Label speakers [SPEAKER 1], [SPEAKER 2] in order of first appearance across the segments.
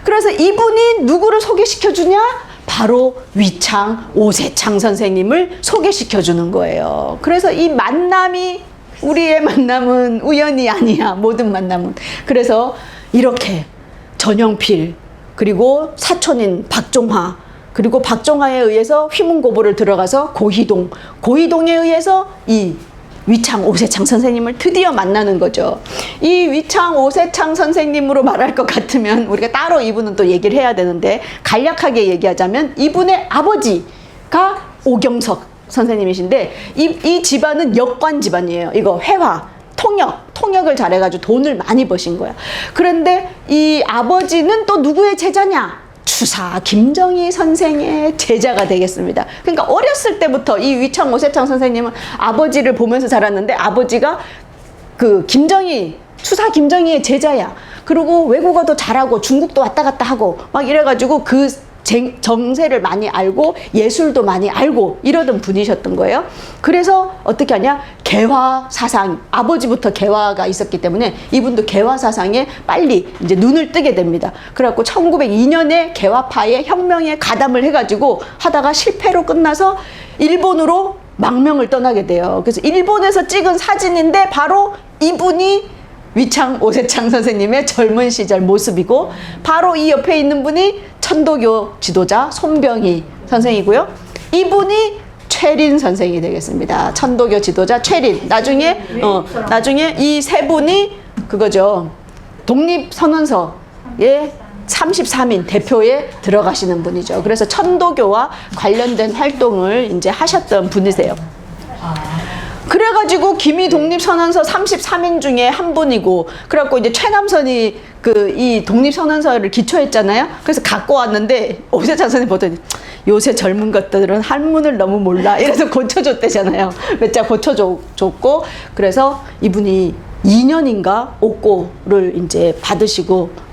[SPEAKER 1] 그래서 이분이 누구를 소개시켜 주냐? 바로 위창 오세창 선생님을 소개시켜 주는 거예요. 그래서 이 만남이, 우리의 만남은 우연이 아니야. 모든 만남은. 그래서 이렇게 전영필, 그리고 사촌인 박종화, 그리고 박종화에 의해서 휘문고보를 들어가서 고희동에 의해서 이 위창 오세창 선생님을 드디어 만나는 거죠. 이 위창 오세창 선생님으로 말할 것 같으면 우리가 따로 이분은 또 얘기를 해야 되는데, 간략하게 얘기하자면 이분의 아버지가 오경석 선생님이신데, 이 집안은 역관 집안이에요. 이거 회화, 통역을 잘해가지고 돈을 많이 버신 거야. 그런데 이 아버지는 또 누구의 제자냐? 추사 김정희 선생의 제자가 되겠습니다. 그러니까 어렸을 때부터 이 위창 오세창 선생님은 아버지를 보면서 자랐는데, 아버지가 그 추사 김정희의 제자야. 그리고 외국어도 잘하고 중국도 왔다 갔다 하고 막 이래가지고 그 정세를 많이 알고 예술도 많이 알고 이러던 분이셨던 거예요. 그래서 어떻게 하냐? 개화 사상, 아버지부터 개화가 있었기 때문에 이분도 개화 사상에 빨리 이제 눈을 뜨게 됩니다. 그래갖고 1902년에 개화파의 혁명에 가담을 해가지고 하다가 실패로 끝나서 일본으로 망명을 떠나게 돼요. 그래서 일본에서 찍은 사진인데 바로 이분이 위창 오세창 선생님의 젊은 시절 모습이고, 바로 이 옆에 있는 분이 천도교 지도자 손병희 선생이고요. 이분이 최린 선생이 되겠습니다. 천도교 지도자 최린. 나중에 이 세 분이 그거죠. 독립선언서의 33인 대표에 들어가시는 분이죠. 그래서 천도교와 관련된 활동을 이제 하셨던 분이세요. 그래가지고 김이 독립선언서 33인 중에 한 분이고, 그래갖고 이제 최남선이 이 독립선언서를 기초했잖아요. 그래서 갖고 왔는데 오세창 선생님 보더니 요새 젊은 것들은 한문을 너무 몰라 이래서 고쳐줬대잖아요. 몇 자 고쳐줬고, 그래서 이분이 2년인가 옥고를 이제 받으시고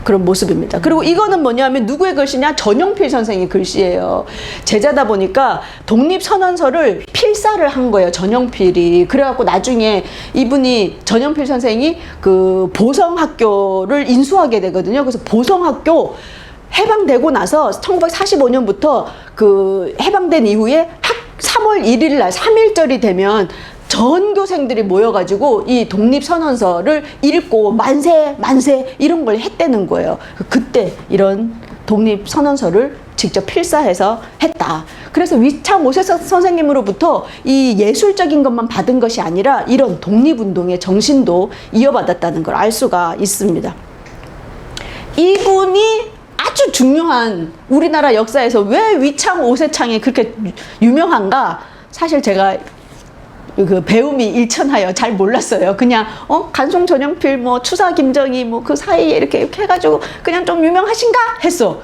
[SPEAKER 1] 그런 모습입니다. 그리고 이거는 뭐냐면 누구의 글씨냐? 전영필 선생의 글씨예요. 제자다 보니까 독립선언서를 필사를 한 거예요, 전영필이. 그래갖고 나중에 이분이, 전영필 선생이 그 보성학교를 인수하게 되거든요. 그래서 보성학교 해방되고 나서 1945년부터 그 해방된 이후에 3월 1일 날 3.1절이 되면 전교생들이 모여가지고 이 독립선언서를 읽고 만세 이런 걸 했다는 거예요. 그때 이런 독립선언서를 직접 필사해서 했다. 그래서 위창 오세창 선생님으로부터 이 예술적인 것만 받은 것이 아니라 이런 독립운동의 정신도 이어받았다는 걸 알 수가 있습니다. 이분이 아주 중요한, 우리나라 역사에서 왜 위창 오세창이 그렇게 유명한가? 사실 제가 그 배움이 일천하여 잘 몰랐어요. 그냥 간송 전영필, 추사 김정희 그 사이에 이렇게 해가지고 그냥 좀 유명하신가 했어.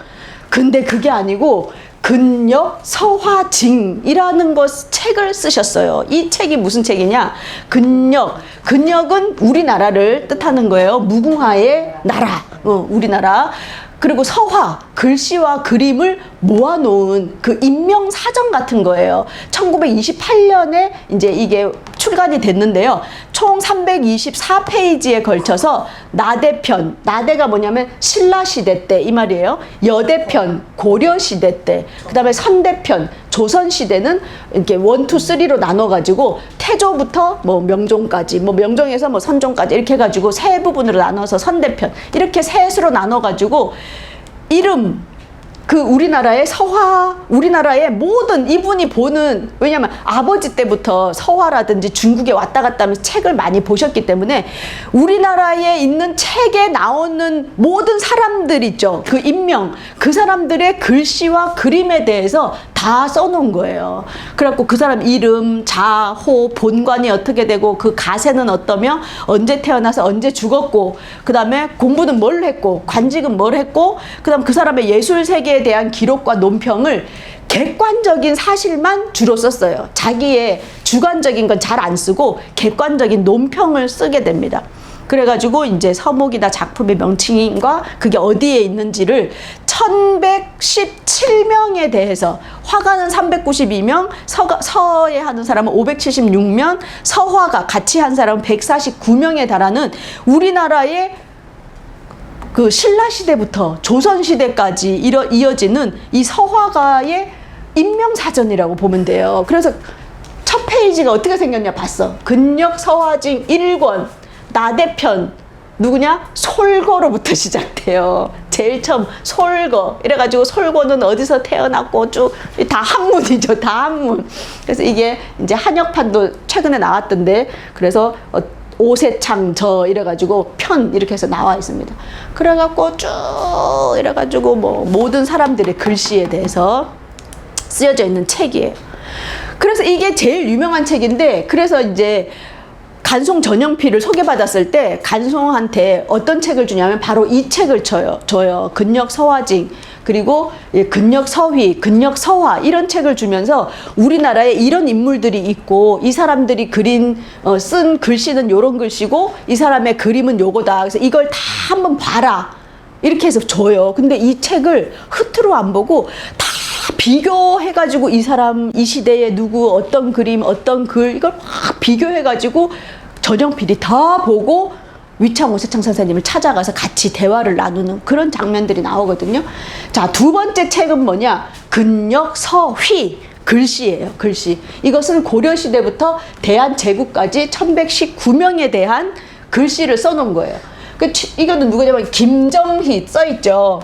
[SPEAKER 1] 근데 그게 아니고 근역 서화징이라는 책을 쓰셨어요. 이 책이 무슨 책이냐? 근역은 우리나라를 뜻하는 거예요. 무궁화의 나라, 우리나라. 그리고 서화, 글씨와 그림을 모아놓은 그 인명사전 같은 거예요. 1928년에 이제 이게 출간이 됐는데요. 총 324페이지에 걸쳐서 나대편, 나대가 뭐냐면 신라시대 때 이 말이에요. 여대편, 고려시대 때, 그 다음에 선대편, 조선시대는 이렇게 1, 2, 3로 나눠가지고 태조부터 명종까지, 명종에서 선종까지 이렇게 해가지고 세 부분으로 나눠서 선대편, 이렇게 셋으로 나눠가지고 이름, 그 우리나라의 서화, 우리나라의 모든 이분이 보는, 왜냐면 아버지 때부터 서화라든지 중국에 왔다 갔다 하면서 책을 많이 보셨기 때문에 우리나라에 있는 책에 나오는 모든 사람들 있죠. 그 인명, 그 사람들의 글씨와 그림에 대해서 다 써놓은 거예요. 그래갖고 그 사람 이름, 자호, 본관이 어떻게 되고 그 가세는 어떠며 언제 태어나서 언제 죽었고, 그 다음에 공부는 뭘 했고 관직은 뭘 했고, 그 다음 그 사람의 예술 세계에 대한 기록과 논평을 객관적인 사실만 주로 썼어요. 자기의 주관적인 건 잘 안 쓰고 객관적인 논평을 쓰게 됩니다. 그래가지고 이제 서목이나 작품의 명칭과 그게 어디에 있는지를 1117명에 대해서, 화가는 392명, 서에 하는 사람은 576명, 서화가 같이 한 사람은 149명에 달하는 우리나라의 그 신라 시대부터 조선 시대까지 이어지는 이 서화가의 인명사전이라고 보면 돼요. 그래서 첫 페이지가 어떻게 생겼냐 봤어. 근력 서화징 1권 나대편 누구냐? 솔거로부터 시작돼요. 제일 처음 솔거. 이래가지고 솔거는 어디서 태어났고 쭉 다 한문이죠. 다 한문. 그래서 이게 이제 한역판도 최근에 나왔던데 그래서 오세창 저 이래가지고 편 이렇게 해서 나와 있습니다. 그래갖고 쭉 이래가지고 뭐 모든 사람들의 글씨에 대해서 쓰여져 있는 책이에요. 그래서 이게 제일 유명한 책인데 그래서 이제 간송 전영필을 소개받았을 때 간송한테 어떤 책을 주냐면 바로 이 책을 줘요. 근력 서화징 그리고 근력 서휘, 근력 서화 이런 책을 주면서 우리나라에 이런 인물들이 있고 이 사람들이 쓴 글씨는 요런 글씨고 이 사람의 그림은 요거다. 그래서 이걸 다 한번 봐라. 이렇게 해서 줘요. 근데 이 책을 흐트로 안 보고 다 비교해가지고 이 사람 이 시대에 누구 어떤 그림 어떤 글 이걸 막 비교해가지고 전영필이 다 보고 위창 오세창 선생님을 찾아가서 같이 대화를 나누는 그런 장면들이 나오거든요. 자, 두 번째 책은 뭐냐? 근력 서휘 글씨예요. 글씨. 이것은 고려시대부터 대한제국까지 1119명에 대한 글씨를 써놓은 거예요. 이거는 누구냐면 김정희 써있죠.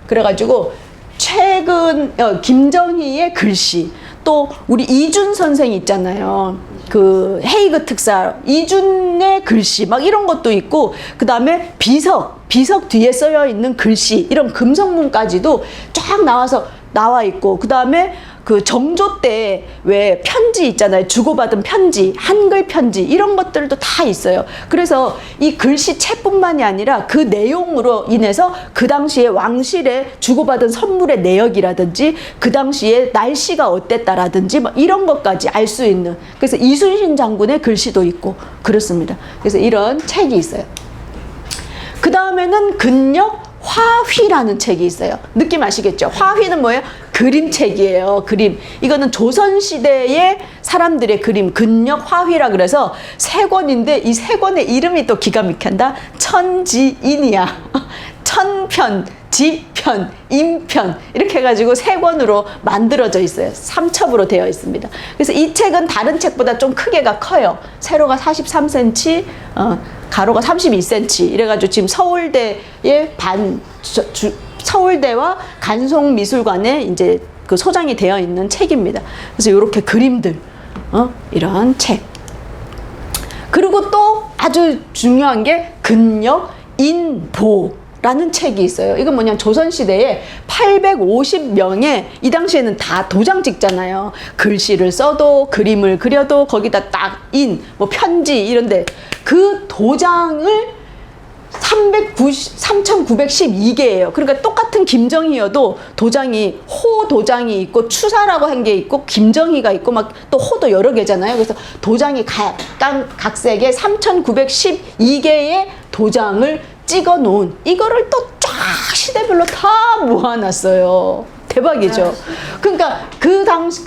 [SPEAKER 1] 그래가지고 최근 김정희의 글씨 또 우리 이준 선생 있잖아요. 그 헤이그 특사 이준의 글씨 막 이런 것도 있고 그 다음에 비석 뒤에 쓰여 있는 글씨 이런 금성문까지도 쫙 나와 있고 그 다음에 그 정조 때 왜 편지 있잖아요. 주고받은 편지, 한글 편지 이런 것들도 다 있어요. 그래서 이 글씨체뿐만이 아니라 그 내용으로 인해서 그 당시에 왕실에 주고받은 선물의 내역이라든지 그 당시에 날씨가 어땠다라든지 뭐 이런 것까지 알 수 있는 그래서 이순신 장군의 글씨도 있고 그렇습니다. 그래서 이런 책이 있어요. 그 다음에는 근력 화휘라는 책이 있어요. 느낌 아시겠죠? 화휘는 뭐예요? 그림책이에요. 그림. 이거는 조선시대의 사람들의 그림, 근력 화휘라 그래서 세 권인데 이 세 권의 이름이 또 기가 막힌다. 천지인이야. 천편, 지편, 인편 이렇게 해가지고 세 권으로 만들어져 있어요. 3첩으로 되어 있습니다. 그래서 이 책은 다른 책보다 좀 크기가 커요. 세로가 43cm, 가로가 32cm 이래가지고 지금 서울대의 서울대와 간송미술관에 이제 그 소장이 되어 있는 책입니다. 그래서 이렇게 그림들, 이런 책. 그리고 또 아주 중요한 게 근력 인보라는 책이 있어요. 이건 뭐냐면 조선시대에 850명의 이 당시에는 다 도장 찍잖아요. 글씨를 써도 그림을 그려도 거기다 딱 뭐 편지 이런데 그 도장을 3912개예요. 그러니까 똑같은 김정희여도 도장이 호 도장이 있고 추사라고 한 게 있고 김정희가 있고 막 또 호도 여러 개잖아요. 그래서 도장이 각색에 3912개의 도장을 찍어 놓은 이거를 또 쫙 시대별로 다 모아놨어요. 대박이죠. 그러니까 그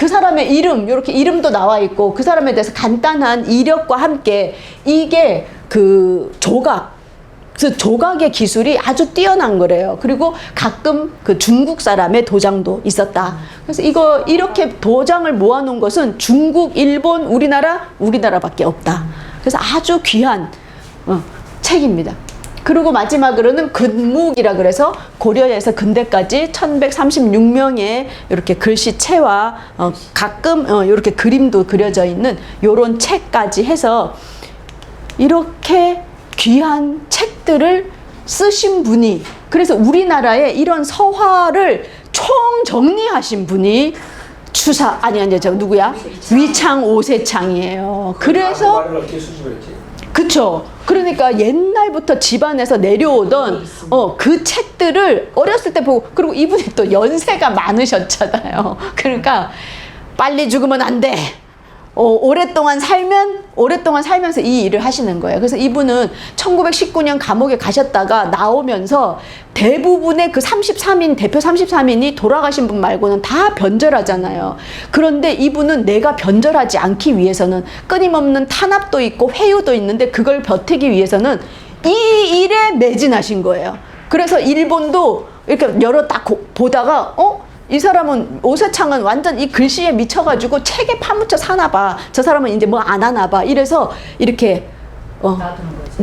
[SPEAKER 1] 사람의 이름, 이렇게 이름도 나와 있고 그 사람에 대해서 간단한 이력과 함께 이게 그 그래서 조각의 기술이 아주 뛰어난 거래요. 그리고 가끔 그 중국 사람의 도장도 있었다. 그래서 이렇게 도장을 모아놓은 것은 중국, 일본, 우리나라밖에 없다. 그래서 아주 귀한 책입니다. 그리고 마지막으로는 근묵이라 그래서 고려에서 근대까지 1136명의 이렇게 글씨체와 가끔 이렇게 그림도 그려져 있는 요런 책까지 해서 이렇게 귀한 책들을 쓰신 분이 그래서 우리나라에 이런 서화를 총 정리하신 분이 누구야? 위창 오세창이에요. 그래서 그쵸. 그러니까 옛날부터 집안에서 내려오던 그 책들을 어렸을 때 보고 그리고 이분이 또 연세가 많으셨잖아요. 그러니까 빨리 죽으면 안 돼. 오랫동안 살면서 이 일을 하시는 거예요. 그래서 이분은 1919년 감옥에 가셨다가 나오면서 대부분의 그 대표 33인이 돌아가신 분 말고는 다 변절하잖아요. 그런데 이분은 내가 변절하지 않기 위해서는 끊임없는 탄압도 있고 회유도 있는데 그걸 버티기 위해서는 이 일에 매진하신 거예요. 그래서 일본도 이렇게 여러 딱 보다가 이 사람은 오세창은 완전 이 글씨에 미쳐가지고 책에 파묻혀 사나 봐. 저 사람은 이제 뭐 안 하나 봐. 이래서 이렇게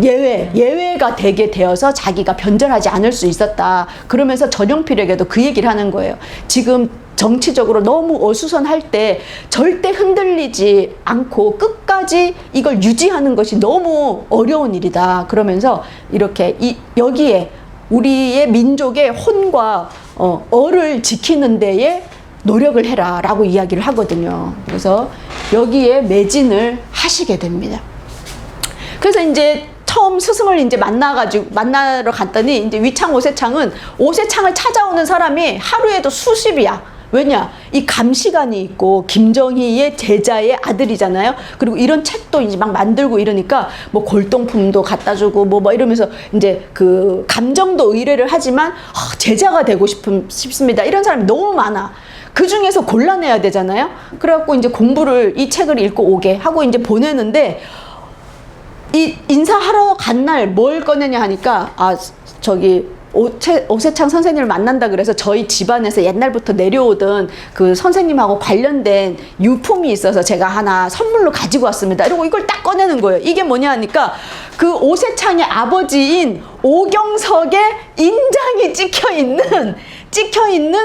[SPEAKER 1] 예외가 되게 되어서 자기가 변절하지 않을 수 있었다. 그러면서 전용필에게도 그 얘기를 하는 거예요. 지금 정치적으로 너무 어수선할 때 절대 흔들리지 않고 끝까지 이걸 유지하는 것이 너무 어려운 일이다. 그러면서 이렇게 여기에 우리의 민족의 혼과 어를 지키는 데에 노력을 해라 라고 이야기를 하거든요. 그래서 여기에 매진을 하시게 됩니다. 그래서 이제 처음 스승을 이제 만나러 갔더니 이제 위창 오세창은 오세창을 찾아오는 사람이 하루에도 수십이야. 왜냐? 이 감시관이 있고 김정희의 제자의 아들이잖아요. 그리고 이런 책도 이제 막 만들고 이러니까 뭐 골동품도 갖다 주고 뭐 이러면서 이제 그 감정도 의뢰를 하지만 제자가 되고 싶습니다. 이런 사람이 너무 많아. 그 중에서 골라내야 되잖아요. 그래갖고 이제 이 책을 읽고 오게 하고 이제 보내는데 이 인사하러 간 날 뭘 꺼내냐 하니까 오세창 선생님을 만난다 그래서 저희 집안에서 옛날부터 내려오던 그 선생님하고 관련된 유품이 있어서 제가 하나 선물로 가지고 왔습니다. 이러고 이걸 딱 꺼내는 거예요. 이게 뭐냐 하니까 그 오세창의 아버지인 오경석의 인장이 찍혀 있는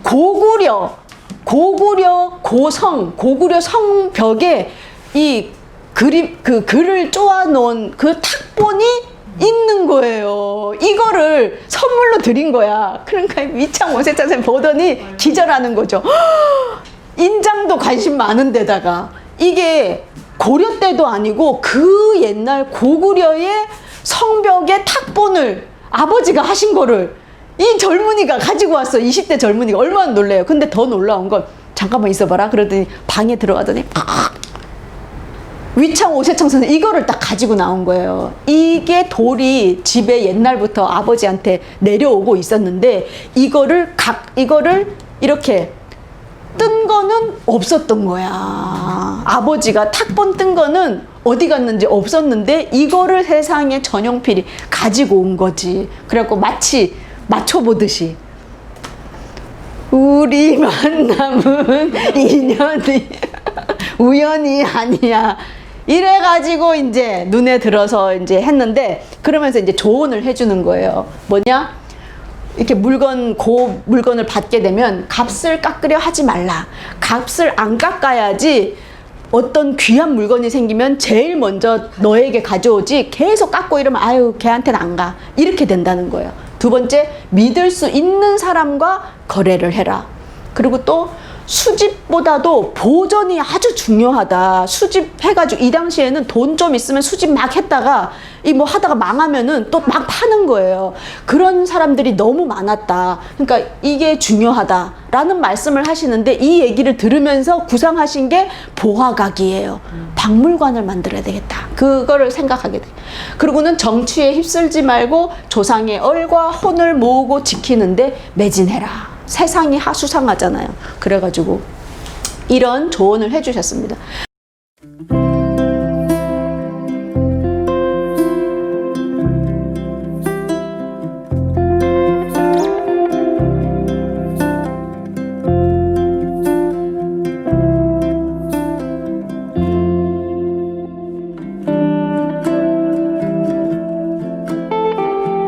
[SPEAKER 1] 고구려 성벽에 이 글을 쪼아놓은 그 탁본이 있는 거예요. 이거를 선물로 드린 거야. 그러니까 위창 오세창 선생님 보더니 기절하는 거죠. 인장도 관심 많은 데다가 이게 고려 때도 아니고 그 옛날 고구려의 성벽의 탁본을 아버지가 하신 거를 이 젊은이가 가지고 왔어. 20대 젊은이가. 얼마나 놀래요. 근데 더 놀라운 건 잠깐만 있어봐라. 그러더니 방에 들어가더니 위창 오세창 선생님 이거를 딱 가지고 나온 거예요. 이게 돌이 집에 옛날부터 아버지한테 내려오고 있었는데 이거를 이렇게 뜬 거는 없었던 거야. 아버지가 탁본 뜬 거는 어디 갔는지 없었는데 이거를 세상에 전용필이 가지고 온 거지. 그래갖고 마치 맞춰보듯이 우리 만남은 인연이 우연이 아니야. 이래가지고 이제 눈에 들어서 이제 했는데 그러면서 이제 조언을 해주는 거예요. 뭐냐? 이렇게 물건을 받게 되면 값을 깎으려 하지 말라. 값을 안 깎아야지 어떤 귀한 물건이 생기면 제일 먼저 너에게 가져오지 계속 깎고 이러면 아유 걔한테는 안 가. 이렇게 된다는 거예요. 두 번째, 믿을 수 있는 사람과 거래를 해라. 그리고 또 수집보다도 보전이 아주 중요하다. 수집해가지고 이 당시에는 돈 좀 있으면 수집 막 했다가 뭐 하다가 망하면은 또 막 파는 거예요. 그런 사람들이 너무 많았다. 그러니까 이게 중요하다라는 말씀을 하시는데 이 얘기를 들으면서 구상하신 게 보화각이에요. 박물관을 만들어야 되겠다. 그거를 생각하게 돼. 그리고는 정치에 휩쓸지 말고 조상의 얼과 혼을 모으고 지키는데 매진해라. 세상이 수상하잖아요. 그래가지고 이런 조언을 해주셨습니다.